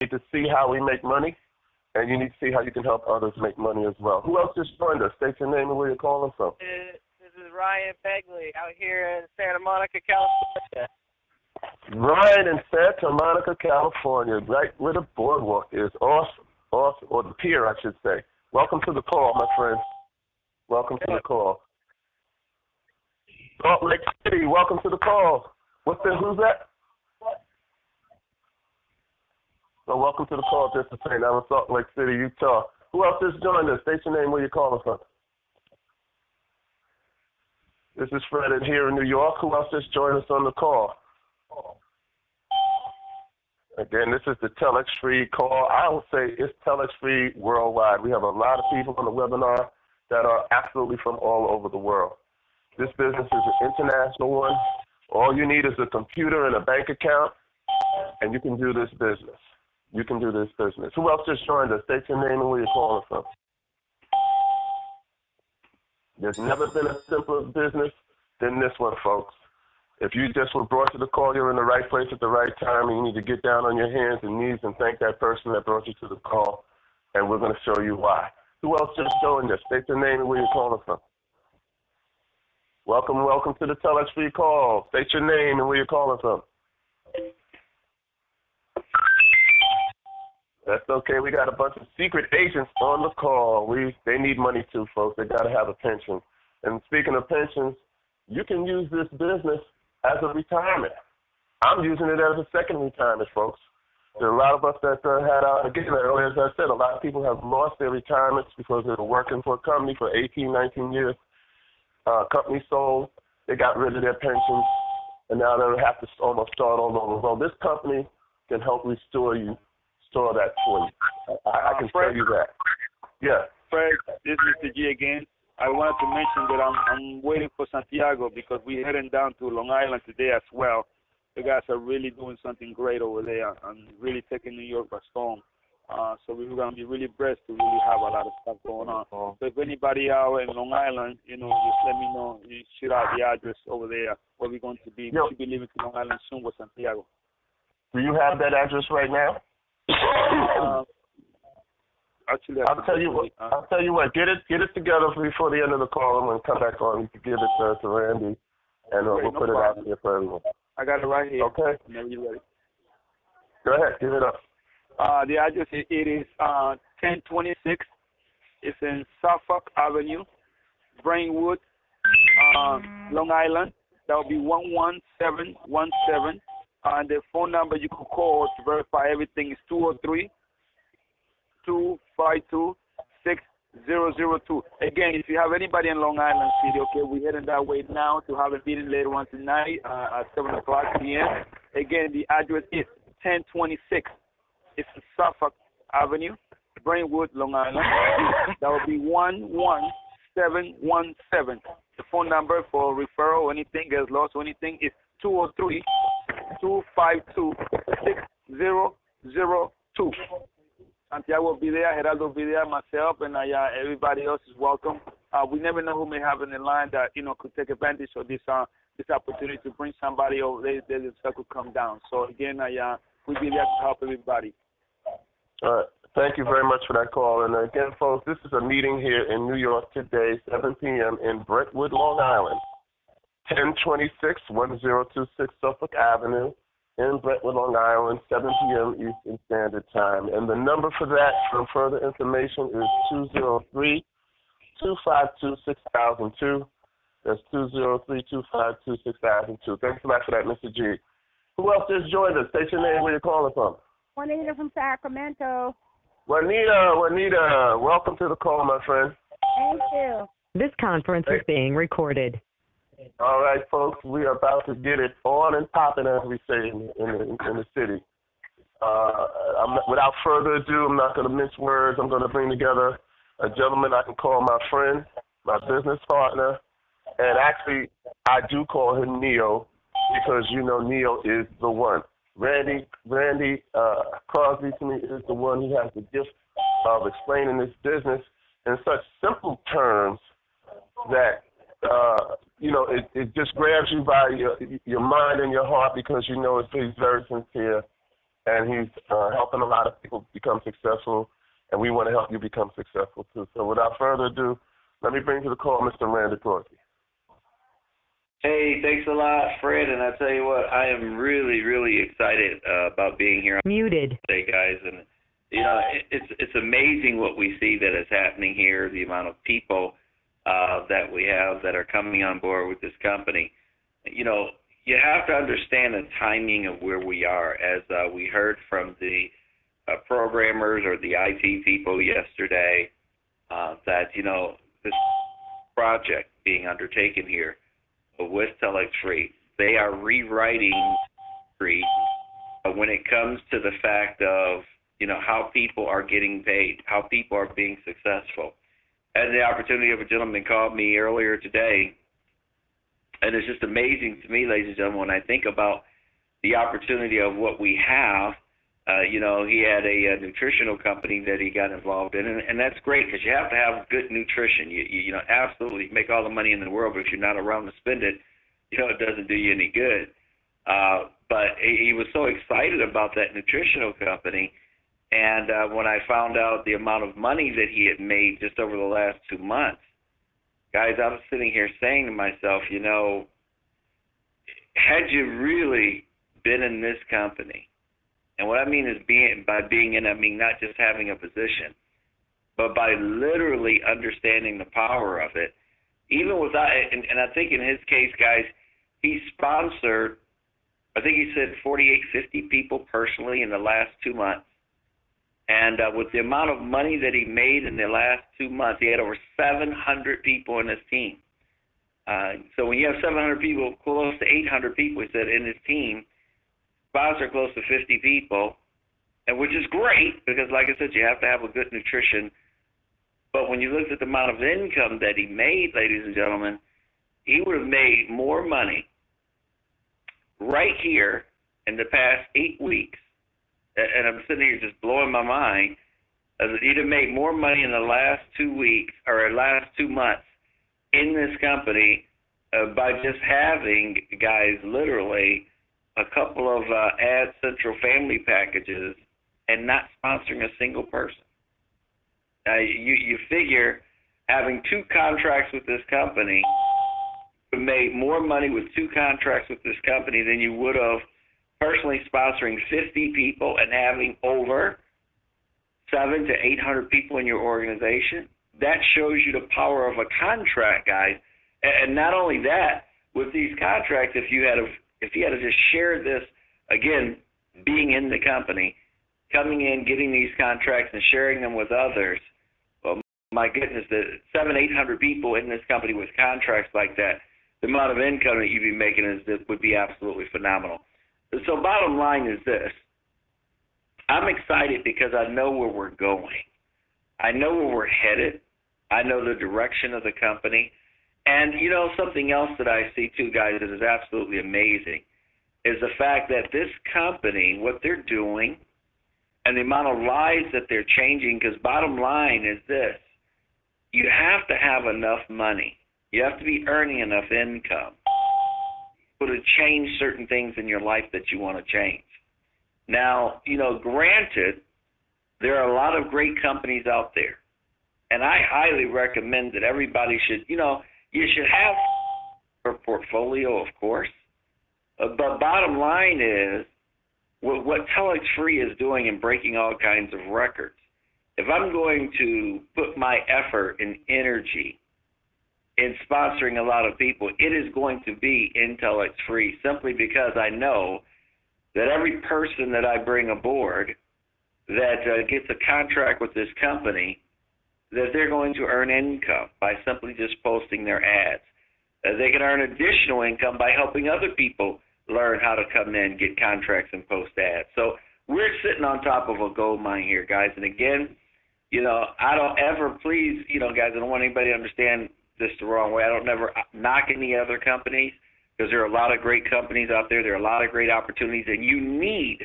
need to see how we make money, and you need to see how you can help others make money as well. Who else just joined us? State your name and where you're calling from. This is Ryan Begley out here in Santa Monica, California. Ryan in Santa Monica, California, right where the boardwalk is. Awesome, awesome, or the pier, I should say. Welcome to the call, my friend. Welcome to the call. Salt Lake City, welcome to the call. Who's that? So welcome to the call, just to say, I'm in Salt Lake City, Utah. Who else just joined us? State your name, where you're calling from. This is Fred here in New York. Who else just joined us on the call? Again, this is the TelexFREE call. I would say it's TelexFREE worldwide. We have a lot of people on the webinar that are absolutely from all over the world. This business is an international one. All you need is a computer and a bank account, and you can do this business. You can do this business. Who else just joined us? State your name and where you're calling from. There's never been a simpler business than this one, folks. If you just were brought to the call, you're in the right place at the right time, and you need to get down on your hands and knees and thank that person that brought you to the call, and we're going to show you why. Who else just joined us? State your name and where you're calling from. Welcome to the TelexFREE call. State your name and where you're calling from. That's okay. We got a bunch of secret agents on the call. They need money too, folks. They got to have a pension. And speaking of pensions, you can use this business as a retirement. I'm using it as a second retirement, folks. There are a lot of us that again, earlier as I said, a lot of people have lost their retirements because they were working for a company for 18, 19 years. Company sold, they got rid of their pensions, and now they have to almost start all over. Well, this company can help restore that for you. I can tell you that. Yeah. Fred, this is Mr. G again. I wanted to mention that I'm waiting for Santiago because we're heading down to Long Island today as well. The guys are really doing something great over there and really taking New York by storm. So we're going to be really blessed to really have a lot of stuff going on. So if anybody out in Long Island, just let me know. You shoot out the address over there where we're going to be. We should be leaving to Long Island soon with Santiago. Do you have that address right now? Actually, I'll tell you what. Get it together before the end of the call. I'm going to come back on. You can give it to Randy, and we'll put it out here for everyone. I got it right here. Okay. Whenever you're ready. Go ahead. Give it up. The address it is 1026. It's in Suffolk Avenue, Brentwood, Long Island. That will be 11717. And the phone number you can call to verify everything is 203-252-6002. Again, if you have anybody in Long Island City, okay, we're heading that way now to have a meeting later on tonight at 7 o'clock p.m. Again, the address is 1026. It's in Suffolk Avenue, Brentwood, Long Island. That will be 11717. The phone number for referral or anything gets lost or anything is 203-252-6002. Santiago will be there, Geraldo will be there, myself, and everybody else is welcome. We never know who may have in the line that could take advantage of this opportunity to bring somebody over there that could come down. So again, we'll be there to help everybody. All right. Thank you very much for that call. And again, folks, this is a meeting here in New York today, 7 p.m. in Brentwood, Long Island, 1026 Suffolk Avenue in Brentwood, Long Island, 7 p.m. Eastern Standard Time. And the number for that, for further information, is 203-252-6002. That's 203-252-6002. Thanks a lot for that, Mr. G. Who else just joined us? State your name, where you're calling from. Juanita from Sacramento. Juanita, welcome to the call, my friend. Thank you. This conference is being recorded. All right, folks, we are about to get it on and popping, as we say in the city. Without further ado, I'm not going to mince words. I'm going to bring together a gentleman I can call my friend, my business partner, and actually I do call him Neo because Neo is the one. Randy Crosby to me is the one who has the gift of explaining this business in such simple terms that it just grabs you by your mind and your heart because he's very sincere and he's helping a lot of people become successful, and we want to help you become successful too. So without further ado, let me bring to the call Mr. Randy Crosby. Hey, thanks a lot, Fred, and I tell you what, I am really, really excited about being here Muted. today, guys, and it's amazing what we see that is happening here, the amount of people that we have that are coming on board with this company. You have to understand the timing of where we are, as we heard from the programmers or the IT people yesterday, that, this project being undertaken here with TelexFREE, they are rewriting free when it comes to the fact of, how people are getting paid, how people are being successful. I had the opportunity of a gentleman called me earlier today, and it's just amazing to me, ladies and gentlemen, when I think about the opportunity of what we have. He had a nutritional company that he got involved in, and that's great because you have to have good nutrition. You absolutely make all the money in the world, but if you're not around to spend it, it doesn't do you any good. But he was so excited about that nutritional company, and when I found out the amount of money that he had made just over the last 2 months, guys, I was sitting here saying to myself, had you really been in this company, and what I mean is by being in, I mean not just having a position, but by literally understanding the power of it. Even without, and I think in his case, guys, he sponsored, I think he said 48, 50 people personally in the last 2 months. And with the amount of money that he made in the last 2 months, he had over 700 people in his team. So when you have 700 people, close to 800 people, he said, in his team, sponsor close to 50 people, and which is great because, like I said, you have to have a good nutrition. But when you look at the amount of income that he made, ladies and gentlemen, he would have made more money right here in the past 8 weeks. And I'm sitting here just blowing my mind. He'd have made more money in the last 2 weeks or last 2 months in this company by just having, guys, literally a couple of AdCentral family packages and not sponsoring a single person. You figure having 2 contracts with this company, you made more money with 2 contracts with this company than you would have personally sponsoring 50 people and having over 700 to 800 people in your organization. That shows you the power of a contract, guys. And not only that, with these contracts, if you had to just share this, again, being in the company, coming in, getting these contracts and sharing them with others, well, my goodness, the 700, 800 people in this company with contracts like that, the amount of income that you'd be making would be absolutely phenomenal. So bottom line is this. I'm excited because I know where we're going. I know where we're headed. I know the direction of the company. And, something else that I see too, guys, that is absolutely amazing is the fact that this company, what they're doing, and the amount of lives that they're changing, because bottom line is this. You have to have enough money. You have to be earning enough income to change certain things in your life that you want to change. Now, granted, there are a lot of great companies out there, and I highly recommend that everybody should, you should have a portfolio, of course, but bottom line is what TelexFREE is doing and breaking all kinds of records. If I'm going to put my effort and energy in sponsoring a lot of people, it is going to be in TelexFREE, simply because I know that every person that I bring aboard that gets a contract with this company, that they're going to earn income by simply just posting their ads. They can earn additional income by helping other people learn how to come in, get contracts, and post ads. So we're sitting on top of a gold mine here, guys. And again, I don't ever, please, guys, I don't want anybody to understand this the wrong way. I don't never knock any other companies, because there are a lot of great companies out there. There are a lot of great opportunities, and you need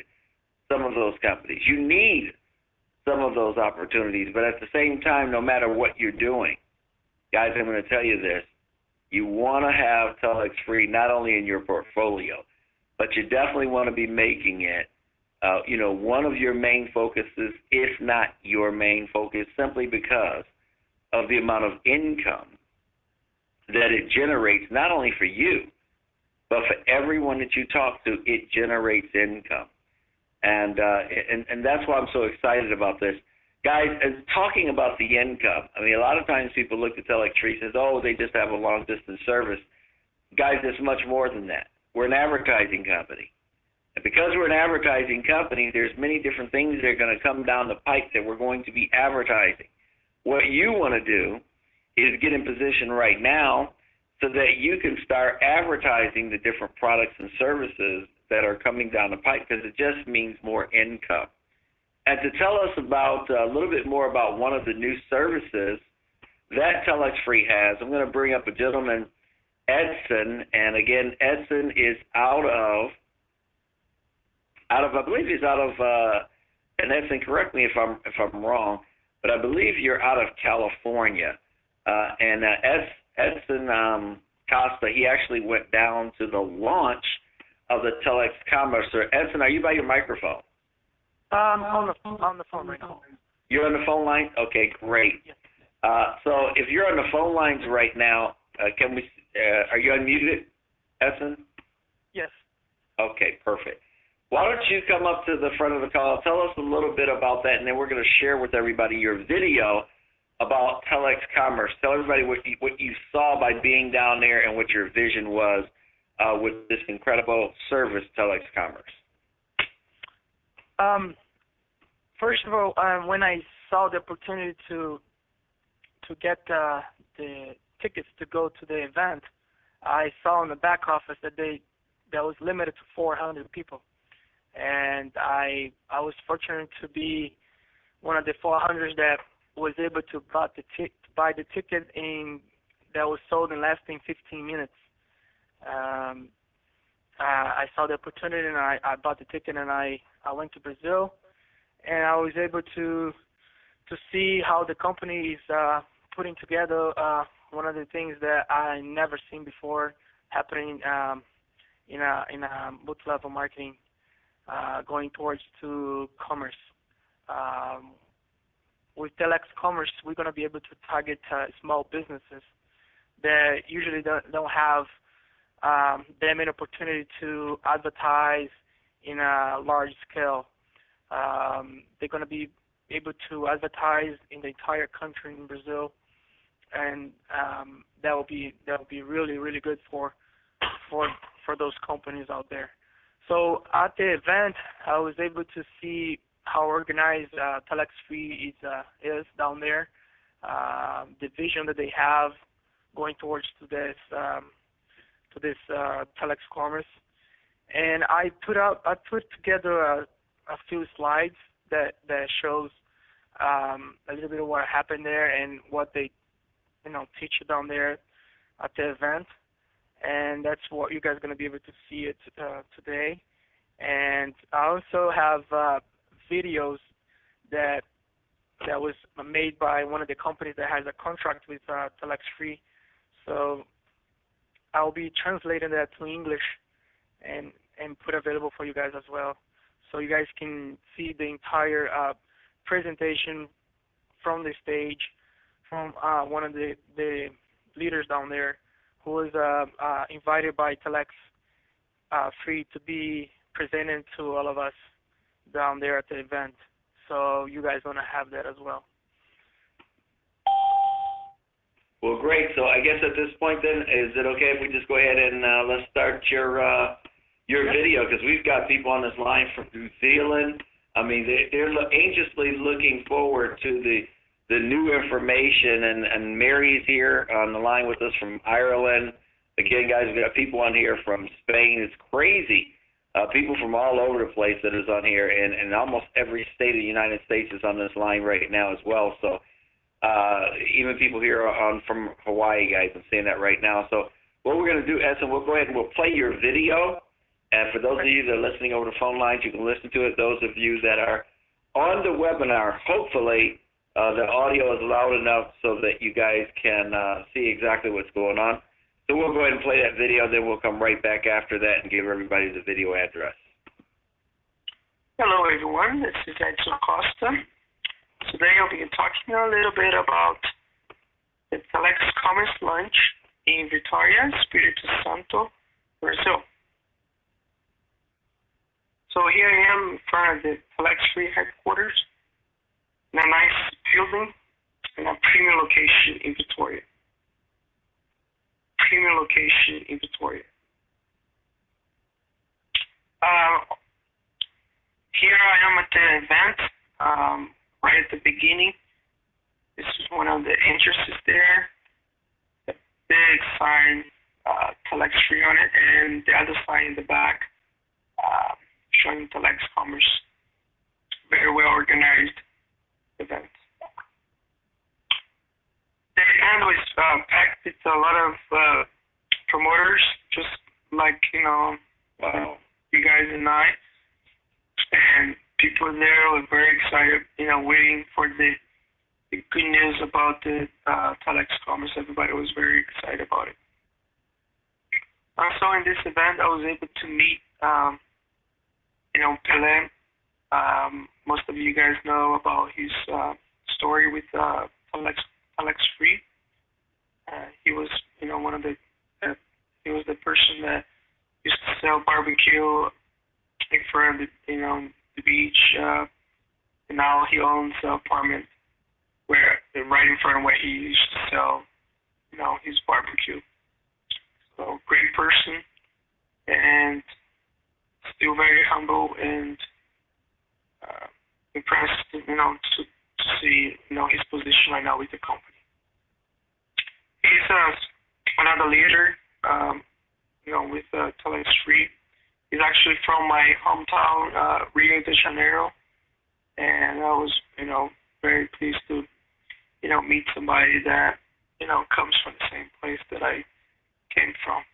some of those companies. You need some of those opportunities. But at the same time, no matter what you're doing, guys, I'm going to tell you this. You want to have TelexFREE not only in your portfolio, but you definitely want to be making it one of your main focuses, if not your main focus, simply because of the amount of income that it generates, not only for you, but for everyone that you talk to, it generates income. And that's why I'm so excited about this. Guys, talking about the income, I mean, a lot of times people look at TelexFREE and says, oh, they just have a long-distance service. Guys, it's much more than that. We're an advertising company. And because we're an advertising company, there's many different things that are going to come down the pipe that we're going to be advertising. What you want to do is get in position right now so that you can start advertising the different products and services that are coming down the pipe, because it just means more income. And to tell us about a little bit more about one of the new services that TelexFREE has, I'm going to bring up a gentleman, Edson. And again, Edson is out of I believe he's out of, and Edson, correct me if I'm wrong, but I believe you're out of California. And Edson Costa, he actually went down to the launch of the TelexCommerce. So Edson, are you by your microphone? On the phone right now. You're on the phone line? Okay, great. Yes. So if you're on the phone lines right now, are you unmuted, Edson? Yes. Okay, perfect. Why don't you come up to the front of the call, tell us a little bit about that, and then we're going to share with everybody your video about TelexCommerce. Tell everybody what you saw by being down there and what your vision was with this incredible service, TelexCommerce. First of all, when I saw the opportunity to get the tickets to go to the event, I saw in the back office that was limited to 400 people, and I was fortunate to be one of the 400 that was able to buy the ticket that was sold in less than 15 minutes. I saw the opportunity and I bought the ticket, and I went to Brazil, and I was able to see how the company is putting together one of the things that I never seen before happening in a multi-level marketing going towards to commerce. With TelexCommerce, we're going to be able to target small businesses that usually don't have that many opportunity to advertise in a large scale. They're going to be able to advertise in the entire country in Brazil, and that will be really, really good for those companies out there. So at the event, I was able to see how organized TelexFREE is down there, the vision that they have going towards to this TelexCommerce, and I put together a few slides that shows a little bit of what happened there and what they teach down there at the event, and that's what you guys are going to be able to see it today. And I also have videos that was made by one of the companies that has a contract with TelexFREE. So I'll be translating that to English and put available for you guys as well, so you guys can see the entire presentation from the stage from one of the leaders down there who was invited by TelexFREE to be presented to all of us down there at the event. So you guys want to have that as well. Well, great. So I guess at this point then, is it okay if we just go ahead and let's start your video, because we've got people on this line from New Zealand. I mean, they're anxiously looking forward to the new information, and Mary's here on the line with us from Ireland. Again, guys, we've got people on here from Spain. It's crazy. People from all over the place that is on here, and almost every state of the United States is on this line right now as well. So even people here from Hawaii, guys, I'm seeing that right now. So what we're going to do, Edson, we'll go ahead and we'll play your video. And for those of you that are listening over the phone lines, you can listen to it. Those of you that are on the webinar, hopefully the audio is loud enough so that you guys can see exactly what's going on. So we'll go ahead and play that video, then we'll come right back after that and give everybody the video address. Hello everyone, this is Edson Costa. Today I'll be talking a little bit about the TelexCommerce launch in Vitória, Espírito Santo, Brazil. So here I am in front of the TelexFREE headquarters in a nice building in a premium location in Vitória. Premium location in Vitória. Here I am at the event, right at the beginning. This is one of the entrances there. The big sign, TelexFREE on it, and the other sign in the back, showing TelexCommerce. Very well organized event. The event was packed with a lot of promoters, just like you guys and I. And people there were very excited, waiting for the good news about the TelexCommerce. Everybody was very excited about it. Also in this event, I was able to meet, Pelé. Most of you guys know about his story with TelexFREE. He was, one of the, he was the person that used to sell barbecue in front of the beach, and now he owns an apartment right in front of where he used to sell, his barbecue. So great person, and still very humble and impressed, to see, his position right now with the company. He's another leader, with TelexFREE. He's actually from my hometown, Rio de Janeiro, and I was, very pleased to, meet somebody that, comes from the same place that I came from.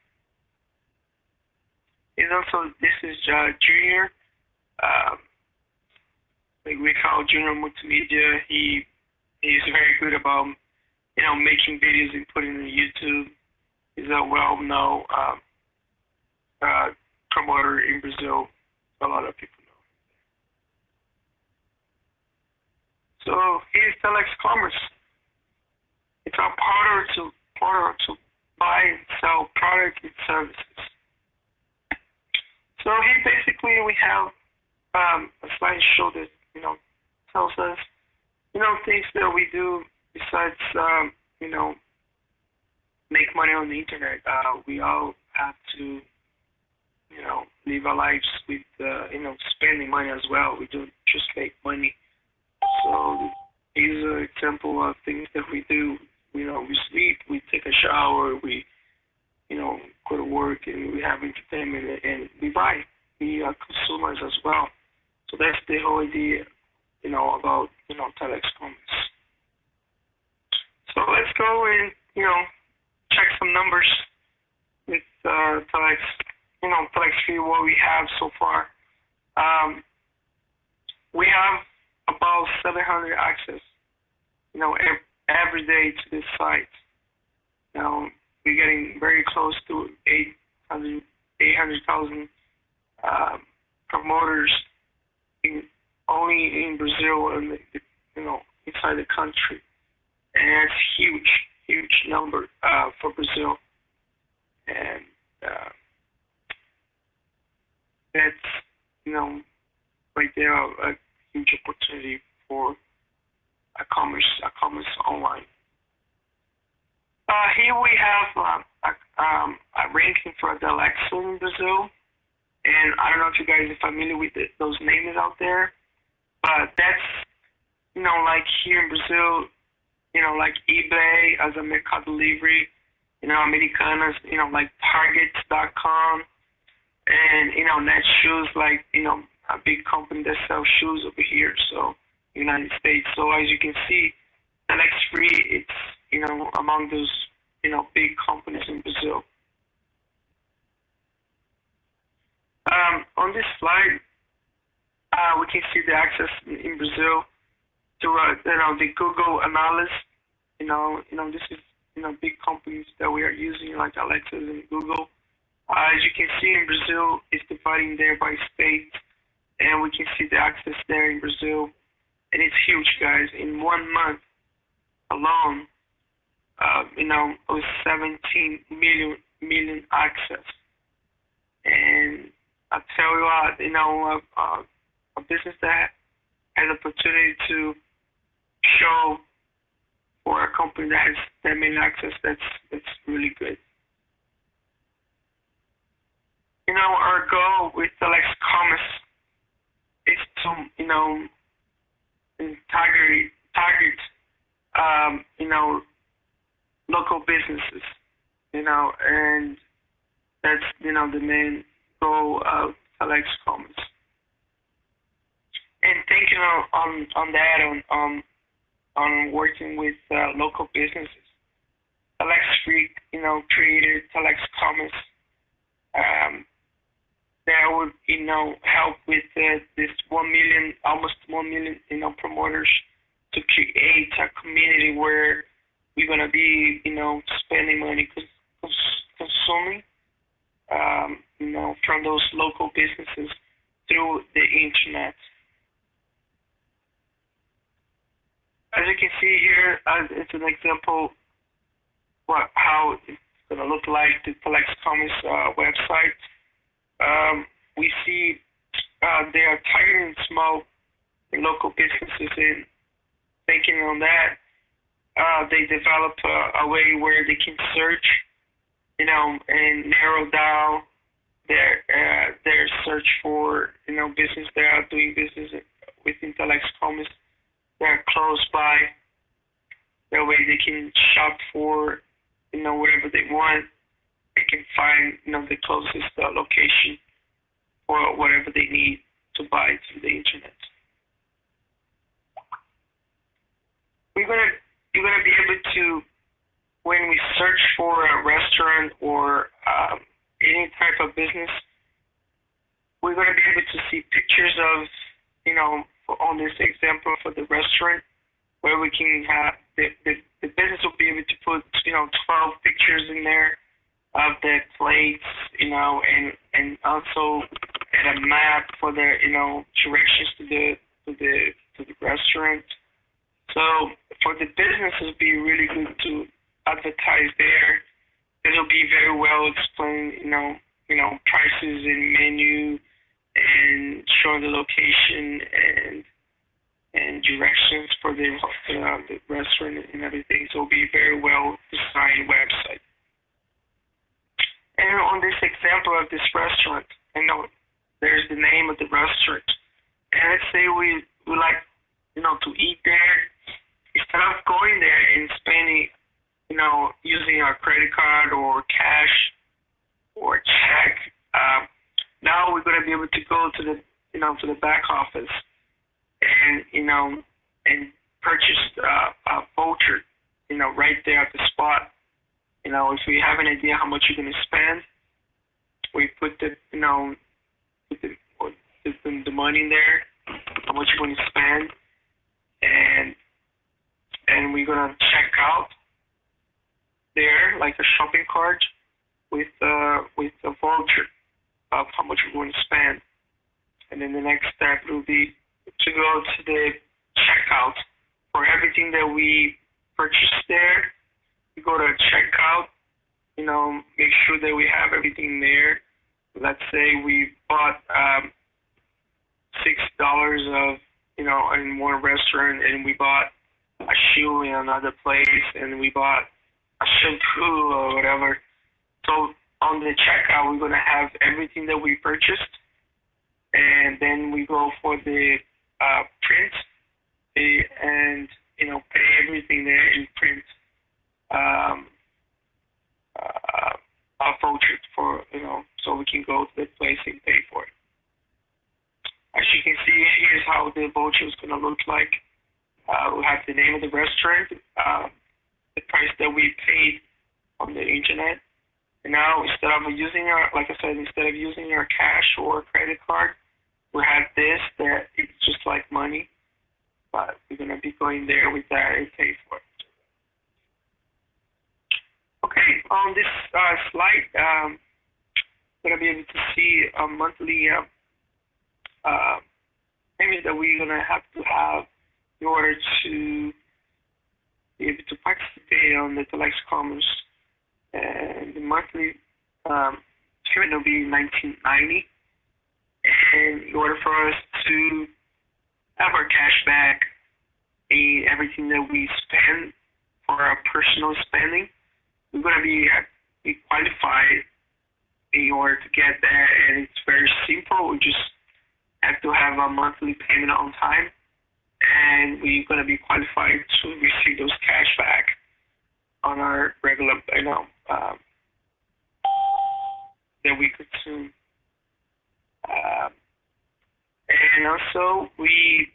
He's also, this is Junior, like we call Junior Multimedia. He's very good about, making videos and putting them on YouTube. He's a well-known promoter in Brazil. A lot of people know. So here's TelexCommerce. It's a portal to buy and sell products and services. So here basically we have a slideshow that tells us things that we do besides make money on the internet. We all have to live our lives with, spending money as well. We don't just make money. So here's an example of things that we do. We sleep, we take a shower, we, go to work, and we have entertainment, and we buy. We are consumers as well. So that's the whole idea, about, TelexCommerce. So let's go and, check some numbers with TelexFREE, what we have so far. We have about 700 access, every day to this site. Now we're getting very close to 800,000 promoters only in Brazil and inside the country, and that's huge number for Brazil, and that's right there a huge opportunity for a commerce online. Here we have a ranking for the Alexa in Brazil, and I don't know if you guys are familiar with those names out there, but that's like here in Brazil, like eBay as a Mercado Livre, Americanas, like Target.com, and Netshoes, like a big company that sells shoes over here, so United States. So as you can see, TelexFREE, it's among those big companies in Brazil. On this slide, we can see the access in Brazil to the Google analysis. This is big companies that we are using, like Alexa and Google. As you can see in Brazil, it's dividing there by state, and we can see the access there in Brazil, and it's huge, guys. In 1 month alone, it was 17 million access, and I tell you what, a business that has opportunity to show for a company that has that many access, that's really good. Our goal with TelexCommerce is to, target, local businesses, and that's, the main goal of TelexCommerce. And thinking on that, on working with local businesses, TelexFREE, created TelexCommerce that would, help with this 1 million, almost 1 million, promoters to create a community where we're gonna be, spending money, consuming, from those local businesses through the internet. As you can see here, it's an example how it's going to look like the TelexCommerce website. We see they are targeting small and local businesses, and thinking on that, they develop a way where they can search, and narrow down their search for, business that are doing business within TelexCommerce that are close by. That way they can shop for, whatever they want. They can find, the closest location for whatever they need to buy through the internet. You're gonna be able to, when we search for a restaurant or any type of business, we're gonna be able to see pictures of, on this example for the restaurant, where we can have the business will be able to put 12 pictures in there of the plates, and also a map for the directions to the restaurant. So for the business, it'll be really good to advertise there. It'll be very well explained, prices and menu, and showing the location and directions for the restaurant and everything. So it'll be a very well designed website. And on this example of this restaurant, there's the name of the restaurant. And let's say we like, to eat there. Instead of going there and spending, using our credit card or cash or check, now we're going to be able to go to the, to the back office and, and purchase a voucher, right there at the spot. If we have an idea how much you're going to spend, we put the money in there, how much you're going to spend, and we're going to check out there like a shopping cart with a voucher of how much we're going to spend. And then the next step will be to go to the checkout for everything that we purchased there. We go to checkout, make sure that we have everything there. Let's say we bought $6 of, in one restaurant, and we bought a shoe in another place, and we bought a shampoo or whatever. So on the checkout, we're going to have everything that we purchased, and then we go for the print, and, pay everything there in print. A voucher for, so we can go to the place and pay for it. As you can see, here's how the voucher is going to look like. We'll have the name of the restaurant, the price that we paid on the internet. And now, instead of using our cash or credit card, we have this, that it's just like money, but we're going to be going there with that and pay for it. Okay, on this slide, we're going to be able to see a monthly payment that we're gonna have to have in order to be able to participate on the TelexCommerce. And the monthly payment will be $19.90. And in order for us to have our cash back in everything that we spend for our personal spending, we're gonna be qualified in order to get that. And it's very simple. We just have to have a monthly payment on time, and we're going to be qualified to receive those cash back on our regular, that we consume. And also, we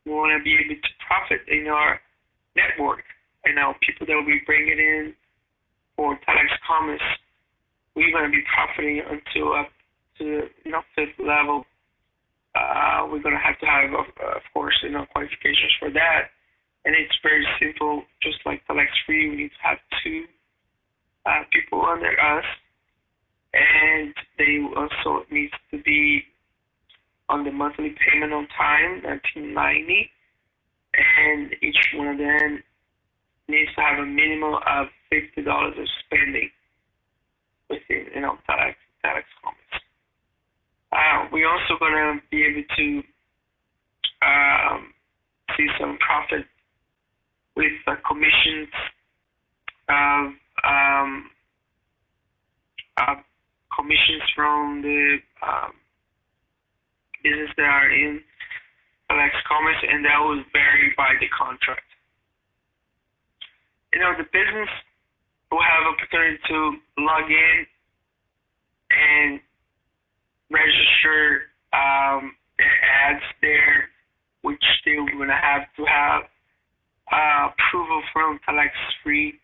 want to be able to profit in our network. People that we bring it in for TelexCommerce, we're going to be profiting until up to fifth level. We're going to have, of course, qualifications for that. And it's very simple. Just like TelexFREE, we need to have 2 people under us. And they also need to be on the monthly payment on time, $19.90. And each one of them needs to have a minimum of $50 of spending within, TelexCommerce. We're also going to be able to see some profit with commissions commissions from the business that are in TelexCommerce, and that will vary by the contract. The business will have opportunity to log in and register ads there, which they're going to have approval from TelexFREE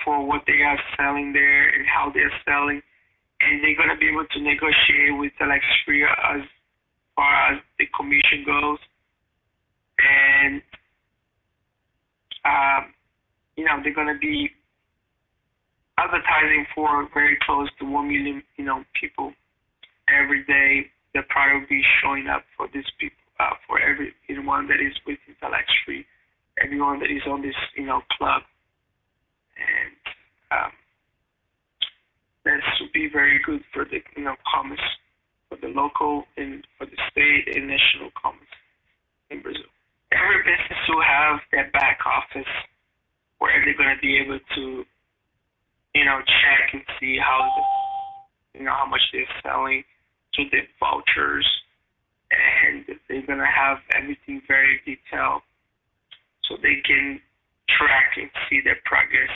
for what they are selling there and how they're selling, and they're going to be able to negotiate with TelexFREE as far as the commission goes. And they're going to be advertising for very close to 1 million people every day. The product will be showing up for these people, for everyone that is within TelexFREE, everyone that is on this club. And that should be very good for the commerce, for the local and for the state and national commerce in Brazil. Every business will have their back office where they're going to be able to check and see how much they're selling to the vouchers, and they're going to have everything very detailed so they can track and see their progress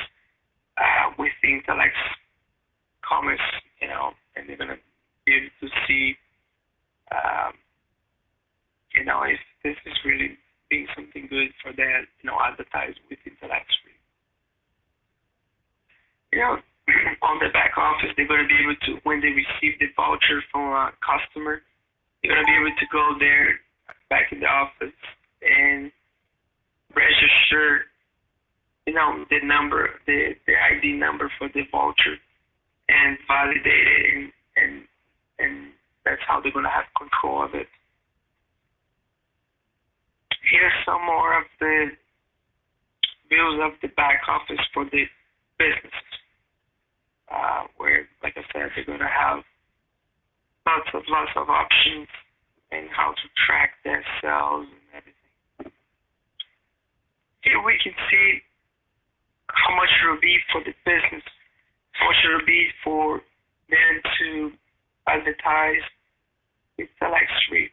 within TelexCommerce, and they're going to be able to see if this is really being something good for them, advertised within TelexFREE. On the back office, they're going to be able to, when they receive the voucher from a customer, they're going to be able to go there back in the office and register, the number, the ID number for the voucher, and validate it, and that's how they're going to have control of it. Here's some more of the views of the back office for the businesses, where, like I said, they're going to have lots of options and how to track their sales and everything. Here we can see how much it will be for the business, how much it will be for them to advertise with TelexFREE.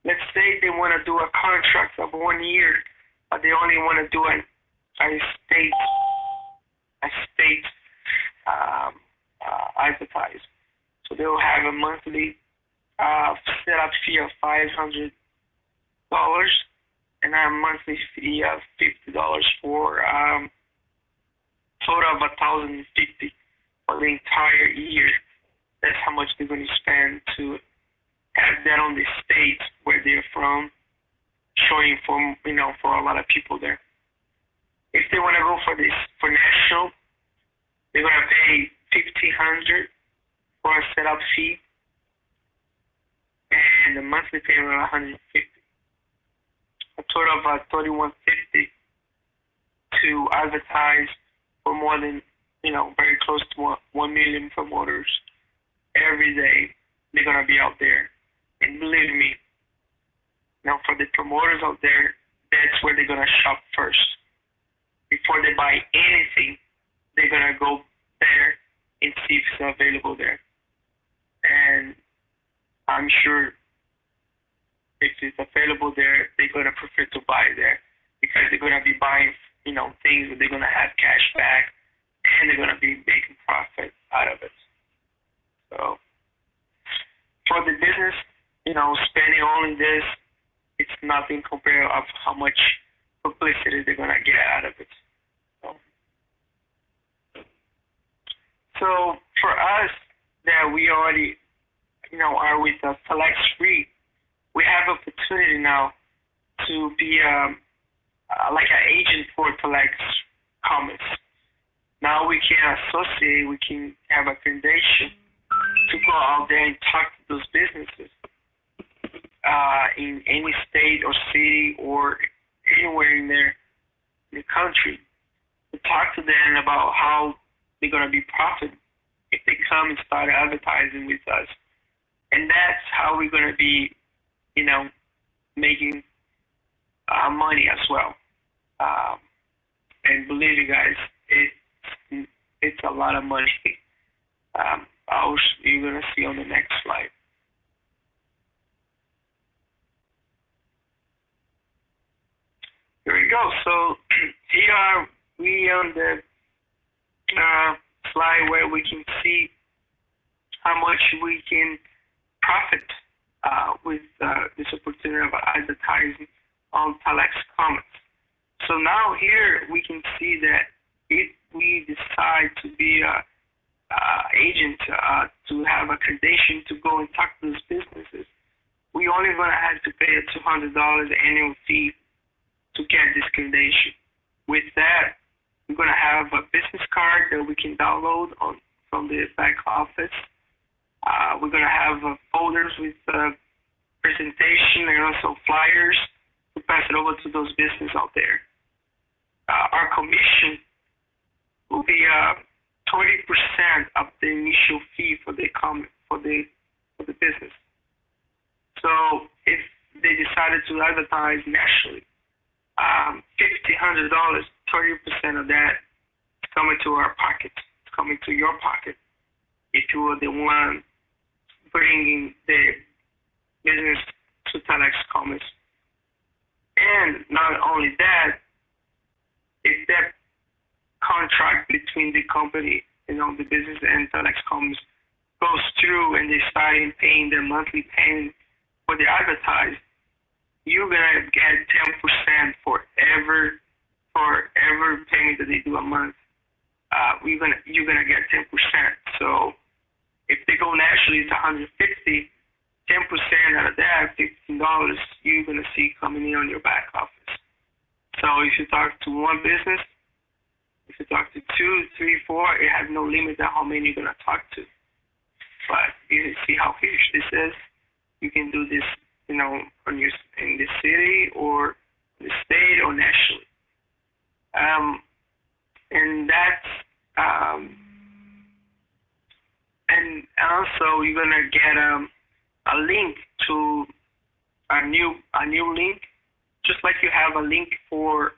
Let's say they want to do a contract of 1 year, but they only want to do a state advertise. So they will have a monthly setup fee of $500 and a monthly fee of $50 for total of $1,050 for the entire year. That's how much they're going to spend to have that on the state where they're from, showing for a lot of people there. If they want to go for national, they're going to pay $1,500 for a setup fee, and the monthly payment of $150. A total of $31.50 to advertise for more than, very close to 1 million promoters every day. They're gonna be out there, and believe me, now for the promoters out there, that's where they're gonna shop first. Before they buy anything, they're gonna go there and see if it's available there. And I'm sure if it's available there, they're gonna prefer to buy there because they're gonna be buying, things that they're gonna have cash back, and they're gonna be making profit out of it. So for the business, spending only this, it's nothing compared of how much publicity they're gonna get out of it. So for us that we already, are with TelexFREE, we have opportunity now to be like an agent for TelexCommerce. Now we can associate, we can have a foundation to go out there and talk to those businesses in any state or city or anywhere in the country, to talk to them about how they're going to be profit if they come and start advertising with us. And that's how we're going to be, making money as well. And believe me, guys, it's a lot of money. You're going to see on the next slide. Here we go. So here are we on the slide where we can see how much we can profit with this opportunity of advertising on TelexCommerce. So now here we can see that if we decide to be a agent, to have a credential to go and talk to those businesses, we only going to have to pay a $200 annual fee to get this credential. With that, we're going to have a business card that we can download from the back office. We're going to have folders with presentation and also flyers to pass it over to those businesses out there. Our commission will be 20% of the initial fee for the business. So if they decided to advertise nationally, $1,500, 30% of that is coming to our pocket. It's coming to your pocket if you were the one bringing the business to TelexCommerce. And not only that, if that contract between the company, the business and TelexCommerce goes through and they start paying their monthly payment for the advertise, you're gonna get 10% for every payment that they do a month. You're gonna get 10%. So if they go nationally to $150, 10% out of that, $15, you're gonna see coming in on your back office. So if you talk to one business, if you talk to 2, 3, 4, it has no limit on how many you're gonna talk to. But you see how huge this is. You can do this, in the city or the state or nationally. And that's and also you're gonna get a link to a new link, just like you have a link for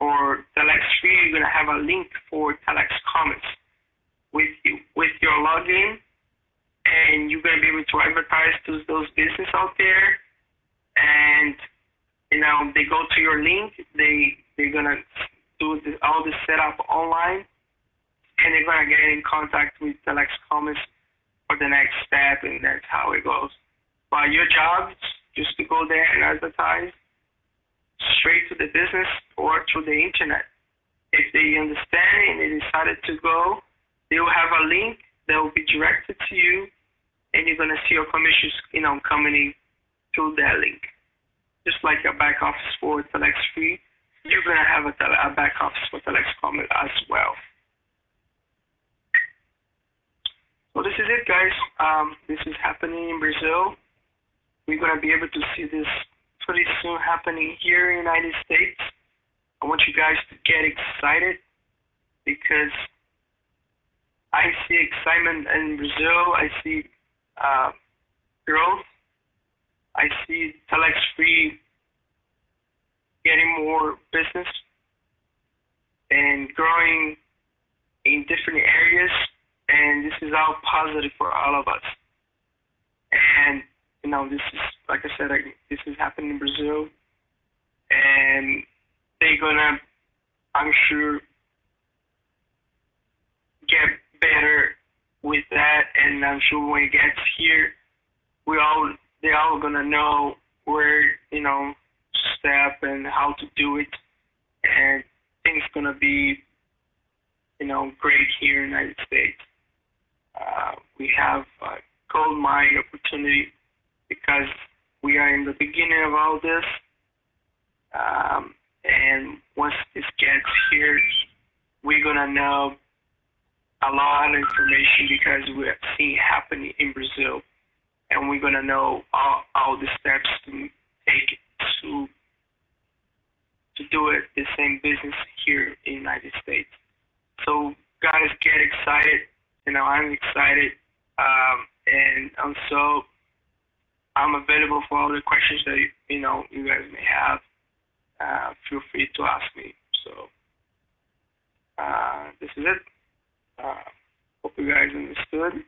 TelexFREE. You're gonna have a link for TelexCommerce with your login, and you're gonna be able to advertise to those businesses out there. And they go to your link. They're gonna do all the setup online, and they're gonna get in contact with TelexCommerce for the next step, and that's how it goes. But your job is just to go there and advertise straight to the business or through the internet. If they understand and they decided to go, they will have a link that will be directed to you, and you're gonna see your commissions, coming in through that link. Just like a back office for TelexFREE, you're gonna have a back office for TelexCommerce as well. So this is it, guys. This is happening in Brazil. we're going to be able to see this pretty soon happening here in the United States. I want you guys to get excited because I see excitement in Brazil. I see growth. I see TelexFREE getting more business and growing in different areas, and this is all positive for all of us. And this is, like I said, this is happening in Brazil, and they're gonna, I'm sure, get better with that. And I'm sure when it gets here, they're all gonna know where step and how to do it, and things gonna be great here in the United States. We have a gold mine opportunity because we are in the beginning of all this, and once this gets here, we're gonna know a lot of information because we have seen it happening in Brazil, and we're gonna know all the steps to take to do it the same business here in the United States. So guys, get excited. I'm excited, and also I'm available for all the questions that you guys may have. Feel free to ask me. So this is it. Hope you guys understood,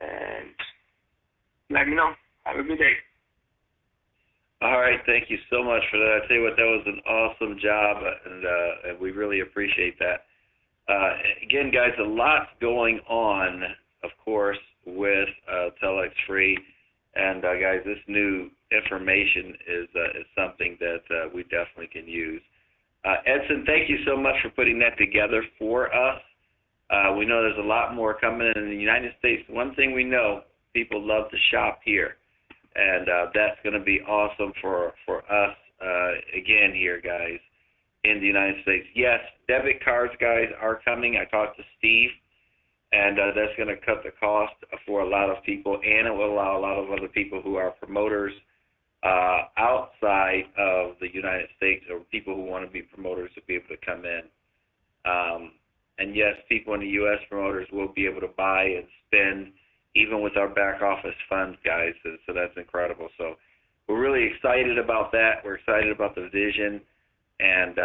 and let me know. Have a good day. All right, thank you so much for that. I tell you what, that was an awesome job, and we really appreciate that. Again, guys, a lot's going on, of course, with TelexFREE, and guys, this new information is something that we definitely can use. Edson, thank you so much for putting that together for us. We know there's a lot more coming in the United States. One thing we know, people love to shop here, and that's going to be awesome for us, again, here, guys, in the United States. Yes, debit cards, guys, are coming. I talked to Steve, and that's going to cut the cost for a lot of people, and it will allow a lot of other people who are promoters outside of the United States, or people who want to be promoters, to be able to come in. And yes, people in the U.S. promoters will be able to buy and spend even with our back office funds, guys. So that's incredible. So we're really excited about that. We're excited about the vision, and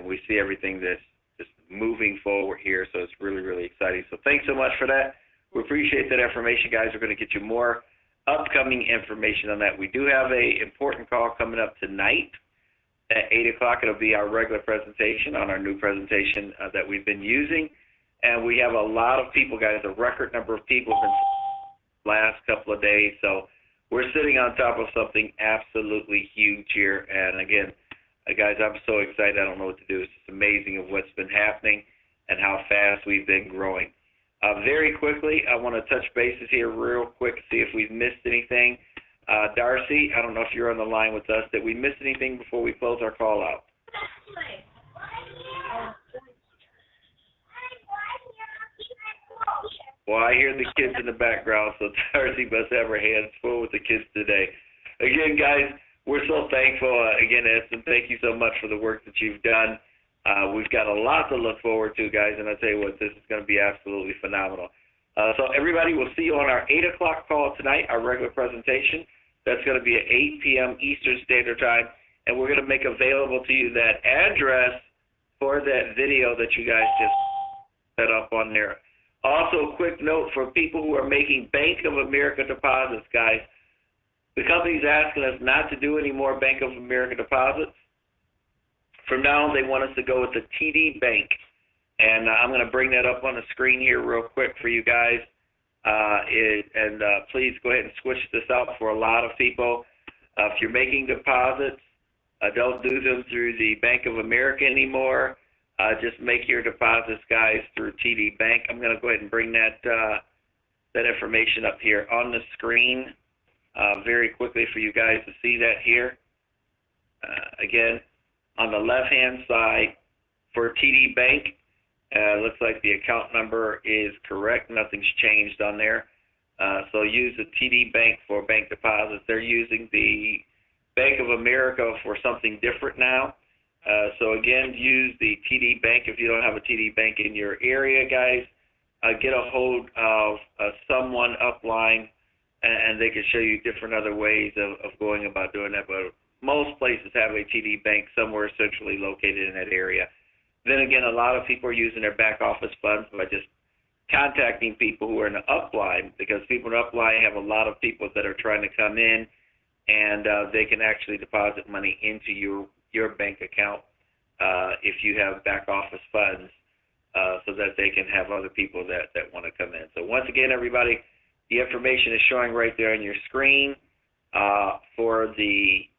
we see everything that's just moving forward here. So it's really, really exciting. So thanks so much for that. We appreciate that information, guys. We're going to get you more upcoming information on that. We do have a important call coming up tonight at 8 o'clock. It'll be our regular presentation on our new presentation that we've been using. And we have a lot of people, guys, a record number of people in the last couple of days. So we're sitting on top of something absolutely huge here. And again, guys, I'm so excited. I don't know what to do. It's just amazing of what's been happening and how fast we've been growing. Very quickly, I want to touch bases here real quick, see if we've missed anything. Darcy, I don't know if you're on the line with us. Did we miss anything before we close our call out? Well, I hear the kids in the background, so Darcy must have her hands full with the kids today. Again, guys, we're so thankful. Again, Edson, thank you so much for the work that you've done. We've got a lot to look forward to, guys, and I'll tell you what, this is going to be absolutely phenomenal. So everybody, we'll see you on our 8 o'clock call tonight, our regular presentation. That's going to be at 8 p.m. Eastern Standard Time, and we're going to make available to you that address for that video that you guys just set up on there. Also, a quick note for people who are making Bank of America deposits, guys. The company's asking us not to do any more Bank of America deposits. From now on, they want us to go with the TD Bank. And I'm going to bring that up on the screen here real quick for you guys. Please go ahead and switch this out for a lot of people. If you're making deposits, don't do them through the Bank of America anymore. Just make your deposits, guys, through TD Bank. I'm going to go ahead and bring that information up here on the screen very quickly for you guys to see that here. Again, on the left-hand side for TD Bank, looks like the account number is correct. Nothing's changed on there. So use the TD Bank for bank deposits. They're using the Bank of America for something different now. So again, use the TD Bank if you don't have a TD Bank in your area, guys. Get a hold of someone upline, and they can show you different other ways of going about doing that. But most places have a TD Bank somewhere centrally located in that area. Then again, a lot of people are using their back office funds by just contacting people who are in the upline, because people in the upline have a lot of people that are trying to come in, and they can actually deposit money into your bank account if you have back office funds, so that they can have other people that want to come in. So once again, everybody, the information is showing right there on your screen for the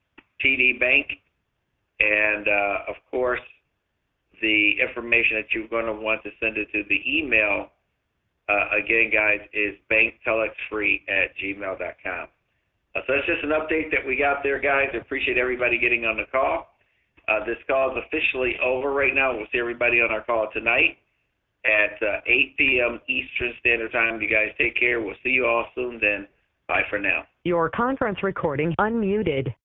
TD Bank, and of course, the information that you're going to want to send it to the email, again, guys, is banktelexfree@gmail.com. So that's just an update that we got there, guys. I appreciate everybody getting on the call. This call is officially over right now. We'll see everybody on our call tonight at 8 p.m. Eastern Standard Time. You guys take care. We'll see you all soon then. Bye for now. Your conference recording unmuted.